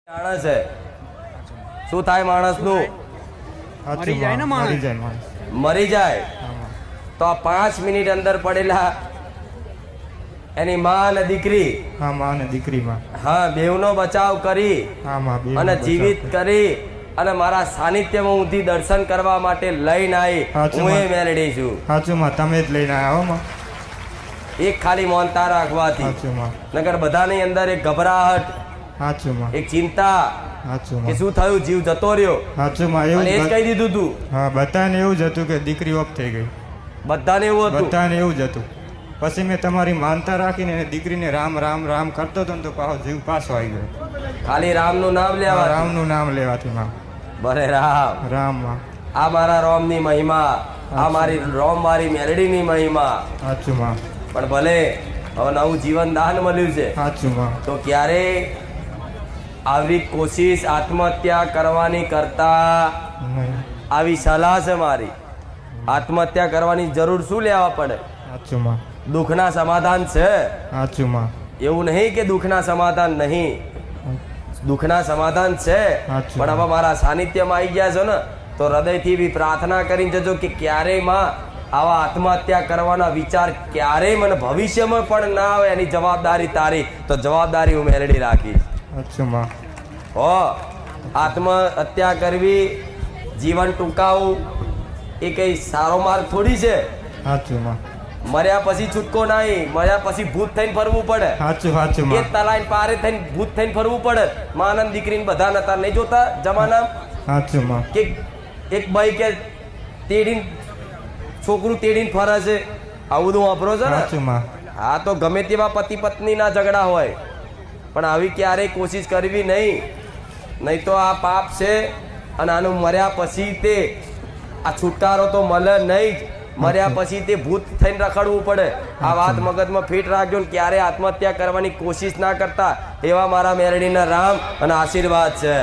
માણસ છે શું થાય માણસનું મરી જાય તો આ 5 મિનિટ અંદર પડેલા એની માં અને દીકરી હા બેવનો બચાવ કરી અને જીવિત કરી અને મારા સાનિધ્યમાં ઊંધી દર્શન કરવા માટે લઈને આવી હું એ મેલડી છું સાચું માં તમે જ લઈને આવ્યા માં એક ખાલી મૌનતા રાખવાથી નગર બધાની અંદર એક ગભરાહટ એક ચિંતા કે શું થયું જીવ જતો રહ્યો એવું એ જ કહી દીધું તું હા બધાને એવું જ હતું કે દીકરી ઓફ થઈ ગઈ બધાને એવું હતું બધાને એવું જ હતું પછી મેં તમારી માનતા રાખીને દીકરીને રામ રામ રામ કરતો હતો ને તો પાછો જીવ પાછો આવી ગયો ખાલી રામનું નામ લેવા રામનું નામ લેવાથી માં બરે રામ રામ માં આ મારા રોમની મહિમા આ મારી રોમ મારી મેલડીની મહિમા સાચું માં પણ ભલે હવે નવું જીવન દાન મળ્યું છે સાચું માં તો ક્યારે આવી કોશિશ આત્મહત્યા કરવાની કરતા આવી સલાહ છે મારી આત્મહત્યા કરવાની જરૂર શું લેવા પડે સાચું માં દુઃખના સમાધાન છે સાચું માં એવું નહીં કે દુઃખના સમાધાન નહીં દુઃખના સમાધાન છે પણ હવે મારા સાનિધ્યમાં આવી ગયા છો ને તો હૃદયથી બી પ્રાર્થના કરીને જજો કે ક્યારેય માં આવા આત્મહત્યા કરવાના વિચાર ક્યારેય મને ભવિષ્યમાં પણ ના આવે એની જવાબદારી તારી તો જવાબદારી હું મેળવી રાખીશ હો આત્મહત્યા કરવી જીવન ટૂંકાવું એ કઈ સારો માર્ગ થોડી છે મર્યા પછી છૂટકો નહીં મર્યા પછી ભૂત થઈને ફરવું પડે એ તલાઈને પારે થઈને ભૂત થઈને ફરવું પડે માનંદ દીકરીને બધા નતા નહીં જોતા જમાના કે એક ભાઈ કે તેડીને છોકરું તેડીને ફરે છે આવું બધું વાપરો છે ને હા તો ગમે તેવા પતિ પત્ની ના ઝઘડા હોય પણ આવી ક્યારેય કોશિશ કરવી નહીં તો આ પાપ છે અને આનું મર્યા પછી તે આ છુટકારો તો મળે નહીં જ મર્યા પછી તે ભૂત થઈને રખડવું પડે આ વાત મગજમાં ફિટ રાખજો ને ક્યારે આત્મહત્યા કરવાની કોશિશ ના કરતા એવા મારા મેરડીના રામ અને આશીર્વાદ છે.